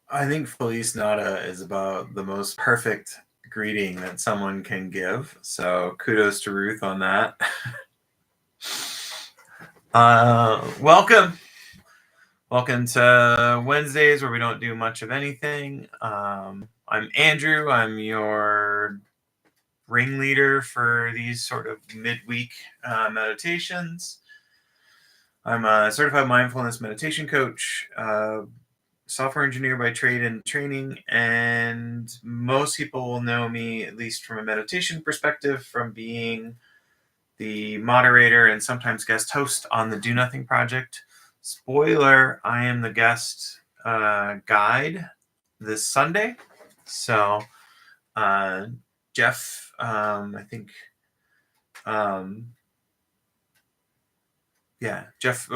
I think Feliz Nada is about the most perfect greeting that someone can give. So kudos to Ruth on that. Welcome. Welcome to Wednesdays where we don't do much of anything. I'm Andrew. I'm your ringleader for these sort of midweek meditations. I'm a certified mindfulness meditation coach, software engineer by trade and training, and most people will know me, at least from a meditation perspective, from being the moderator and sometimes guest host on the Do Nothing Project. Spoiler, I am the guest guide this Sunday. So, uh, Jeff, I think, um, yeah, Jeff,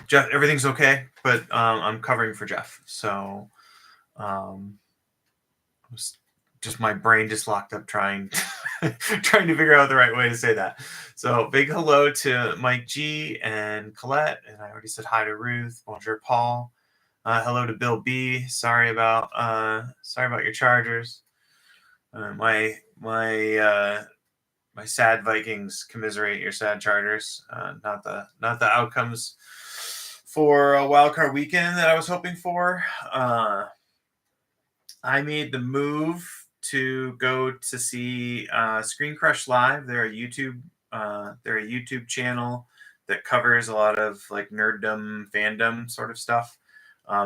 Jeff, everything's okay, but I'm covering for Jeff. So, um, just my brain just locked up trying trying to figure out the right way to say that. So big hello to Mike G and Colette, and I already said hi to Ruth. Bonjour, Paul. Hello to Bill B. Sorry about your Chargers. My sad Vikings commiserate your sad Chargers. Not the outcomes for a wildcard weekend that I was hoping for. I made the move to go to see Screen Crush Live. They're a YouTube channel that covers a lot of like nerddom, fandom sort of stuff.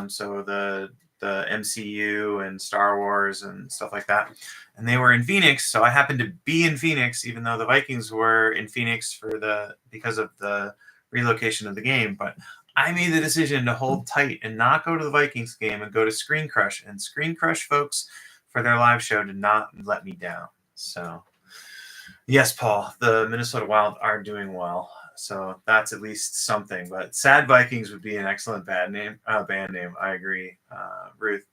So the MCU and Star Wars and stuff like that. And they were in Phoenix, so I happened to be in Phoenix, even though the Vikings were in Phoenix because of the relocation of the game. But I made the decision to hold tight and not go to the Vikings game and go to Screen Crush. And Screen Crush folks, for their live show, did not let me down. So, yes, Paul, the Minnesota Wild are doing well. So that's at least something. But Sad Vikings would be an excellent band name. I agree, Ruth.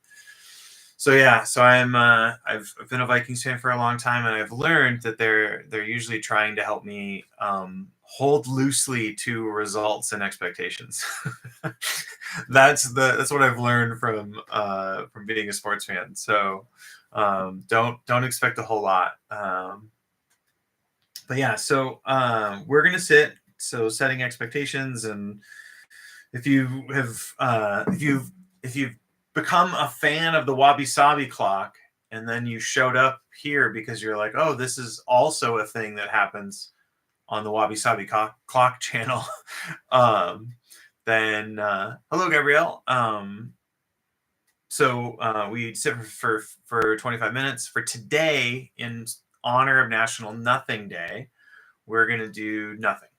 So yeah, I've been a Vikings fan for a long time, and I've learned that they're usually trying to help me hold loosely to results and expectations. That's what I've learned from being a sports fan. So don't expect a whole lot. But yeah, so we're gonna sit. So setting expectations, and if you have if you've become a fan of the Wabi Sabi clock, and then you showed up here because you're like, oh, this is also a thing that happens on the Wabi Sabi clock channel. Then hello, Gabrielle. We sit for 25 minutes for today in honor of National Nothing Day. We're gonna do nothing.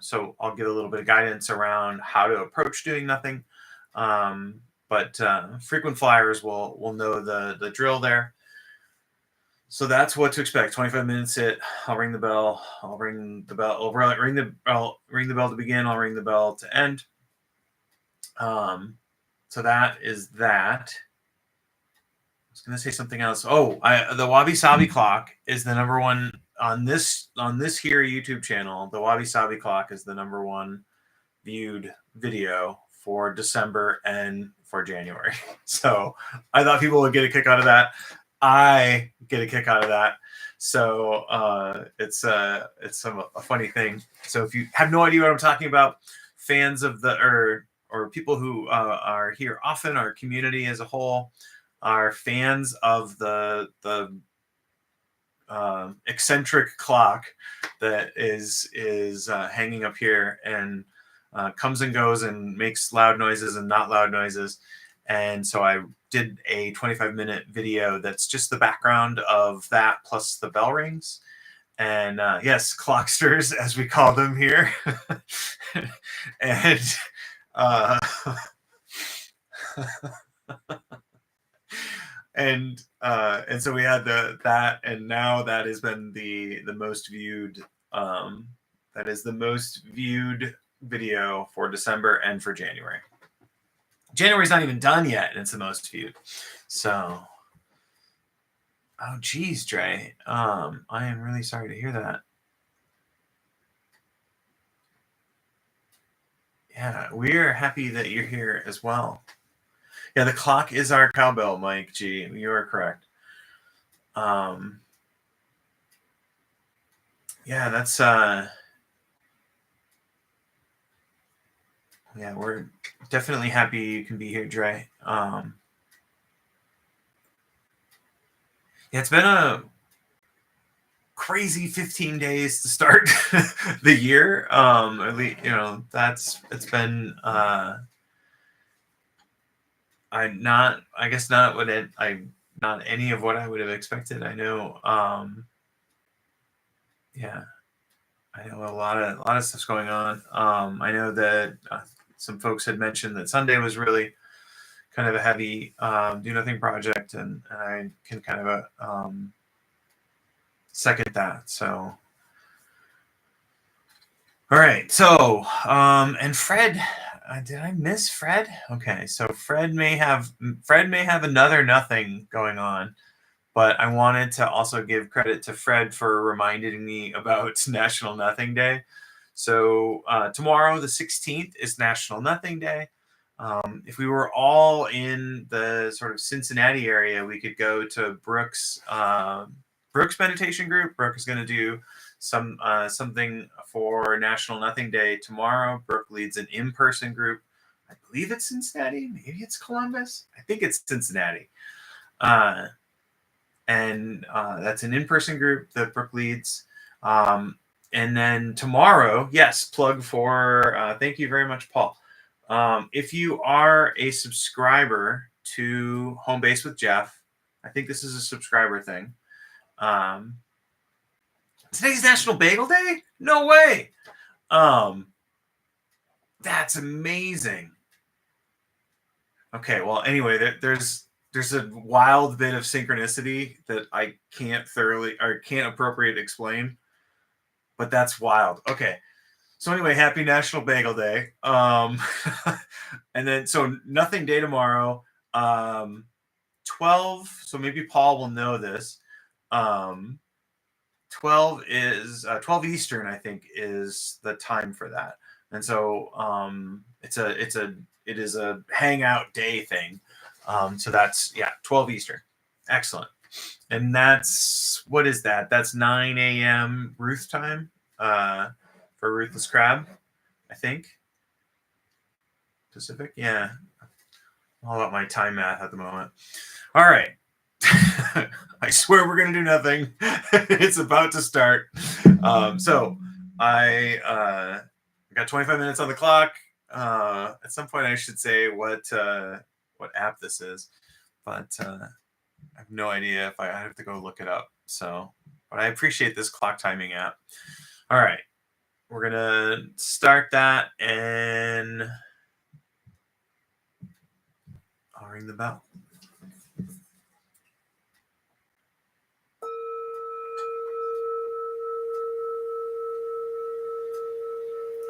So I'll give a little bit of guidance around how to approach doing nothing. But frequent flyers will know the drill there. So that's what to expect. 25 minutes sit. I'll ring the bell. I'll ring the bell. I'll ring the bell to begin. I'll ring the bell to end. So that is that. I was going to say something else. Oh, the Wabi Sabi clock is the number one on this here YouTube channel. The Wabi Sabi clock is the number one viewed video for December and for January. So I thought people would get a kick out of that. I get a kick out of that. So it's a funny thing. So if you have no idea what I'm talking about, fans of or people who are here often, our community as a whole, are fans of the eccentric clock that is hanging up here and comes and goes and makes loud noises and not loud noises. And so I did a 25-minute video that's just the background of that plus the bell rings. And yes, clocksters, as we call them here. And and so we had that, and now that has been the most viewed. That is the most viewed video for December and for January. January's not even done yet, and it's the most viewed. So, oh geez, Dre, I am really sorry to hear that. Yeah, we're happy that you're here as well. Yeah, the clock is our cowbell, Mike G. You are correct. Um, yeah, that's yeah, we're definitely happy you can be here, Dre. Yeah, it's been a crazy 15 days to start the year. At least, that's it's been I guess not what not any of what I would have expected. I know yeah, I know a lot of stuff's going on. I know that some folks had mentioned that Sunday was really kind of a heavy do nothing project, and I can kind of second that. So all right. So, and Fred, did I miss Fred? Okay, so Fred may have another nothing going on, but I wanted to also give credit to Fred for reminding me about National Nothing Day. So tomorrow, the 16th, is National Nothing Day. If we were all in the sort of Cincinnati area, we could go to Brooks meditation group. Brooke is going to do something for National Nothing Day tomorrow. Brooke leads an in-person group. I believe it's Cincinnati. Maybe it's Columbus. I think it's Cincinnati. And that's an in-person group that Brooke leads. And then tomorrow, yes, plug for. Thank you very much, Paul. If you are a subscriber to Home Base with Jeff, I think this is a subscriber thing. Today's National Bagel Day? No way. That's amazing. Okay, well, anyway, there's a wild bit of synchronicity that I can't appropriately explain, but that's wild. Okay, so anyway, happy National Bagel Day. And then so nothing day tomorrow. 12. So maybe Paul will know this. 12 Eastern, I think, is the time for that. And so it is a hangout day thing. So that's 12 Eastern. Excellent. And what is that? That's 9 a.m. Ruth time for Ruthless Crab, I think. Pacific. Yeah. All about my time math at the moment. All right. I swear we're going to do nothing. It's about to start. So I got 25 minutes on the clock. At some point, I should say what app this is, but I have no idea if I have to go look it up. So, but I appreciate this clock timing app. All right. We're going to start that, and I'll ring the bell.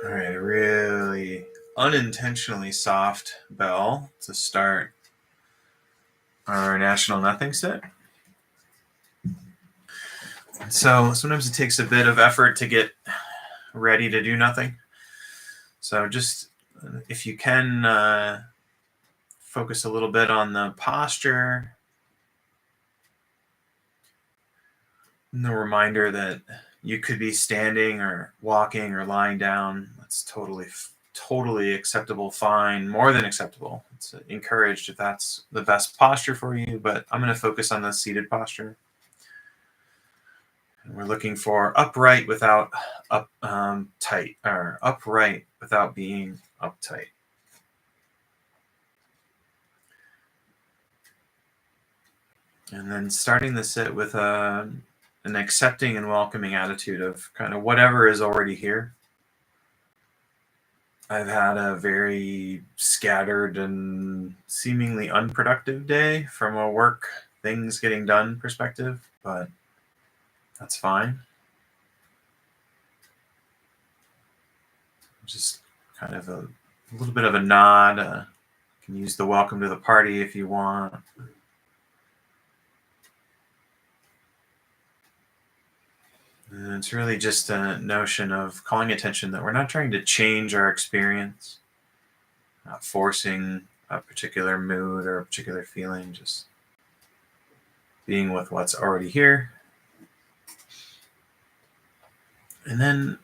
All right, a really unintentionally soft bell to start our National Nothing set. So sometimes it takes a bit of effort to get ready to do nothing. So just if you can focus a little bit on the posture and the reminder that you could be standing or walking or lying down. That's totally acceptable, fine, more than acceptable. It's encouraged if that's the best posture for you, but I'm going to focus on the seated posture. And we're looking for upright without tight, or upright without being uptight. And then starting the sit with an accepting and welcoming attitude of kind of whatever is already here. I've had a very scattered and seemingly unproductive day from a work things getting done perspective, but that's fine. Just kind of a little bit of a nod. You can use the welcome to the party if you want. And it's really just a notion of calling attention that we're not trying to change our experience, not forcing a particular mood or a particular feeling, just being with what's already here. And then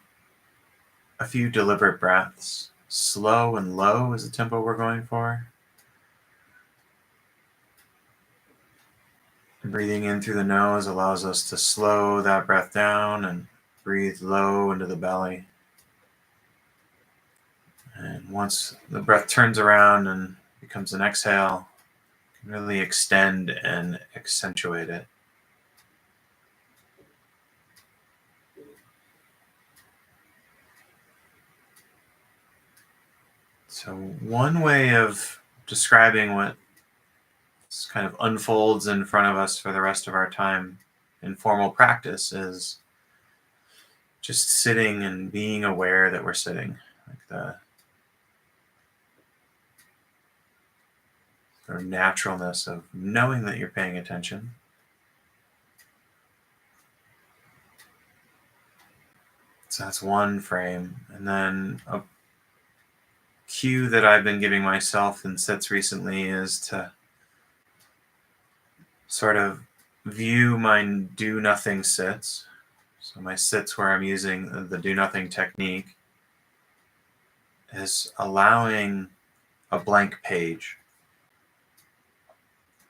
a few deliberate breaths. Slow and low is the tempo we're going for. And breathing in through the nose allows us to slow that breath down and breathe low into the belly. And once the breath turns around and becomes an exhale, you can really extend and accentuate it. So one way of describing what kind of unfolds in front of us for the rest of our time in formal practice is just sitting and being aware that we're sitting. Like the sort of naturalness of knowing that you're paying attention. So that's one frame. And then a cue that I've been giving myself in sits recently is to sort of view my do nothing sits. So my sits where I'm using the do nothing technique is allowing a blank page.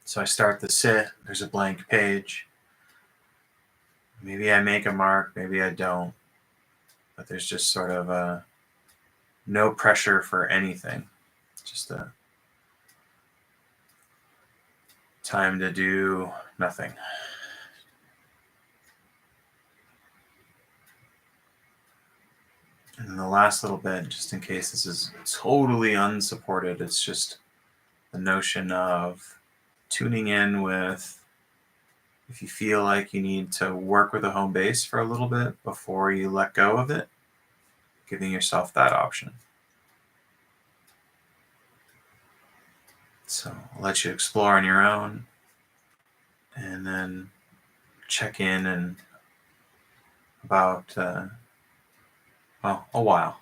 So I start the sit, there's a blank page. Maybe I make a mark, maybe I don't. But there's just sort of no pressure for anything. Just a time to do nothing. And then the last little bit, just in case this is totally unsupported, it's just the notion of tuning in with, if you feel like you need to work with a home base for a little bit before you let go of it, giving yourself that option. So I'll let you explore on your own and then check in about, a while.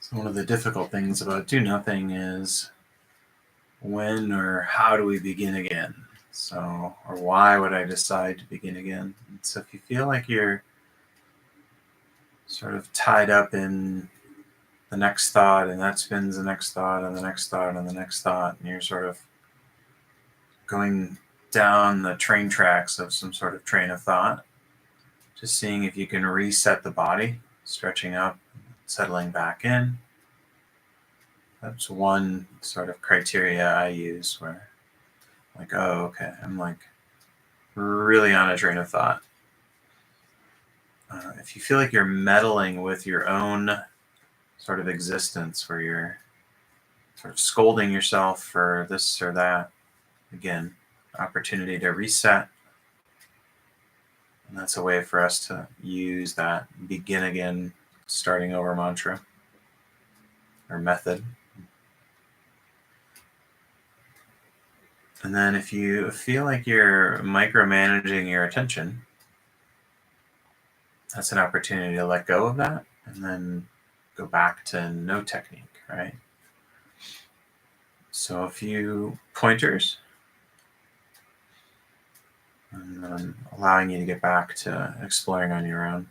So one of the difficult things about do nothing is when or how do we begin again? So, or why would I decide to begin again? And so if you feel like you're sort of tied up in the next thought, and that spins the next thought, and the next thought, and the next thought, and you're sort of going down the train tracks of some sort of train of thought, just seeing if you can reset the body, stretching up, settling back in. That's one sort of criteria I use where, like, oh, okay, I'm like really on a train of thought. If you feel like you're meddling with your own sort of existence, where you're sort of scolding yourself for this or that, again, opportunity to reset. And that's a way for us to use that begin again, starting over mantra or method. And then if you feel like you're micromanaging your attention, that's an opportunity to let go of that and then go back to no technique, right? So a few pointers, and then allowing you to get back to exploring on your own.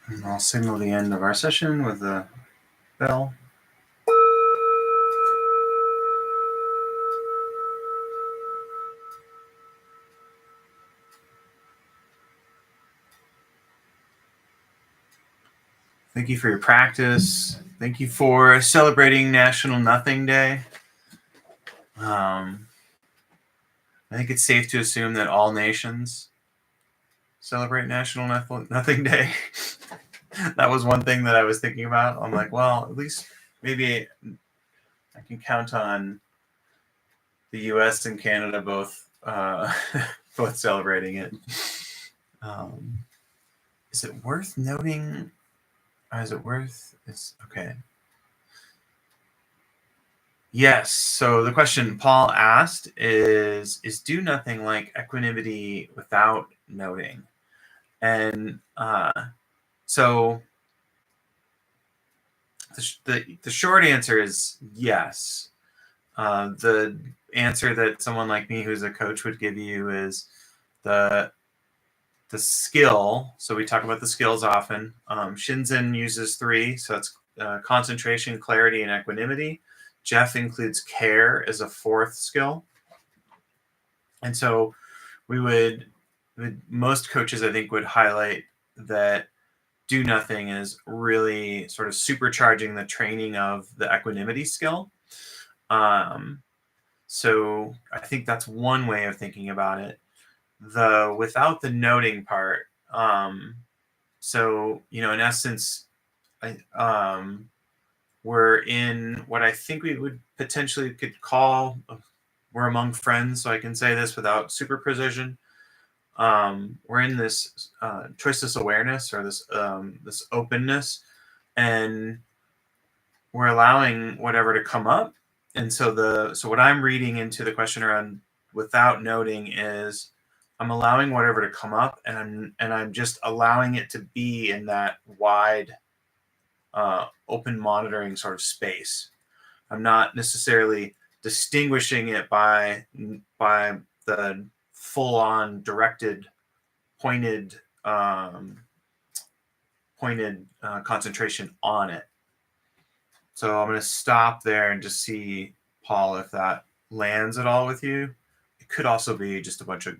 And I'll signal the end of our session with the bell. Thank you for your practice. Thank you for celebrating National Nothing Day. I think it's safe to assume that all nations celebrate National Nothing Day. That was one thing that I was thinking about. I'm like, well, at least maybe I can count on the U.S. and Canada both both celebrating it. Is it worth noting? Is it worth? It's okay. Yes. So the question Paul asked is do nothing like equanimity without noting? And so the short answer is yes. The answer that someone like me who's a coach would give you is the skill. So we talk about the skills often. Shinzen uses 3, so it's concentration, clarity, and equanimity. Jeff includes care as a 4th skill. And so most coaches, I think, would highlight that do nothing is really sort of supercharging the training of the equanimity skill. So I think that's one way of thinking about it. Without the noting part, so in essence, we're in what I think we would potentially could call we're among friends, so I can say this without super precision. We're in this choiceless awareness or this openness, and we're allowing whatever to come up. And so what I'm reading into the question around without noting is I'm allowing whatever to come up, and I'm just allowing it to be in that wide open monitoring sort of space. I'm not necessarily distinguishing it by the full-on directed pointed concentration on it. So I'm going to stop there and just see, Paul, if that lands at all with you. It could also be just a bunch of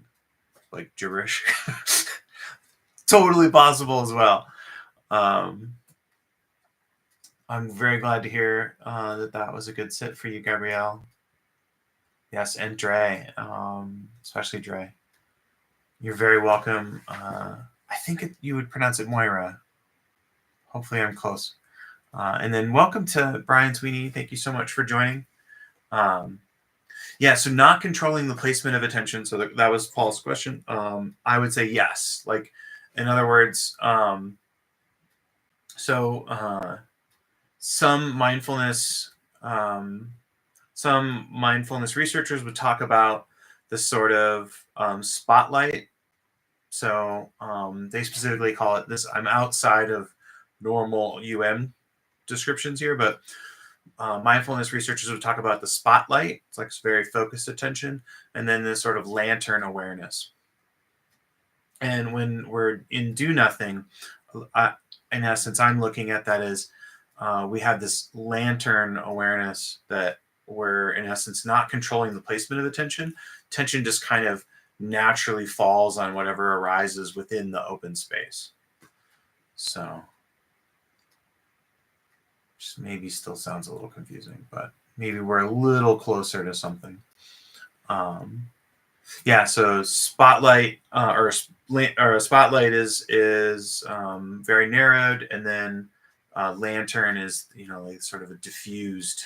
like gibberish. Totally possible as well. I'm very glad to hear that was a good sit for you, Gabrielle. Yes, and Dre, especially Dre. You're very welcome. I think you would pronounce it Moira. Hopefully I'm close. And then welcome to Brian Sweeney. Thank you so much for joining. So not controlling the placement of attention. So that was Paul's question. I would say yes. Like, in other words, some mindfulness researchers would talk about the sort of spotlight. So they specifically call it this. I'm outside of normal descriptions here, but mindfulness researchers would talk about the spotlight. It's like very focused attention, and then this sort of lantern awareness. And when we're in do nothing, in essence, I'm looking at that as we have this lantern awareness that we're in essence not controlling the placement of attention. Attention just kind of naturally falls on whatever arises within the open space. So just maybe still sounds a little confusing, but maybe we're a little closer to something. So spotlight or a spotlight is very narrowed, and then lantern is like sort of a diffused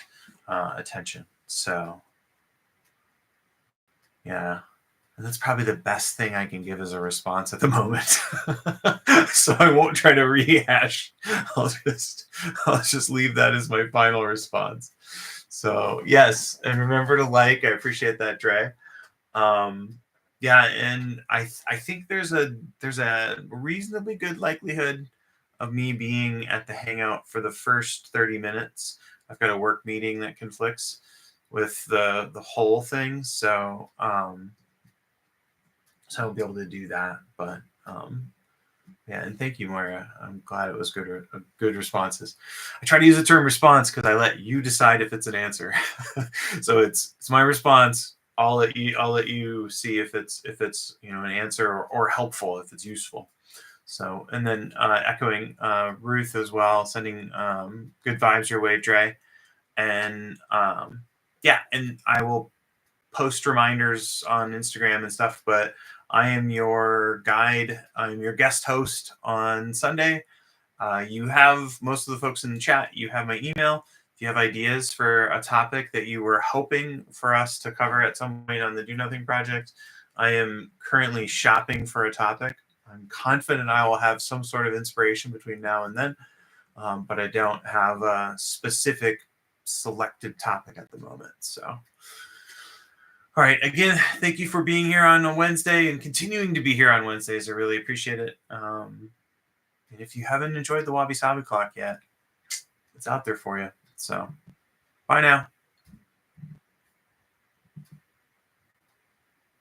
attention. So yeah, and that's probably the best thing I can give as a response at the moment. So I won't try to rehash. I'll just leave that as my final response. So yes, and remember to like. I appreciate that, Dre. And I think there's a reasonably good likelihood of me being at the hangout for the first 30 minutes. I've got a work meeting that conflicts with the whole thing, so I'll be able to do that. But Yeah, and thank you, Moira. I'm glad it was good responses. I try to use the term response because I let you decide if it's an answer. So it's my response. I'll let you see if it's an answer or helpful, if it's useful. So, and then echoing Ruth as well, sending good vibes your way, Dre. And yeah, and I will post reminders on Instagram and stuff, but I am your guide. I'm your guest host on Sunday. You have most of the folks in the chat. You have my email. If you have ideas for a topic that you were hoping for us to cover at some point on the Do Nothing Project, I am currently shopping for a topic. I'm confident I will have some sort of inspiration between now and then, but I don't have a specific selected topic at the moment. So, all right. Again, thank you for being here on a Wednesday and continuing to be here on Wednesdays. I really appreciate it. And if you haven't enjoyed the Wabi Sabi Clock yet, it's out there for you. So, bye now.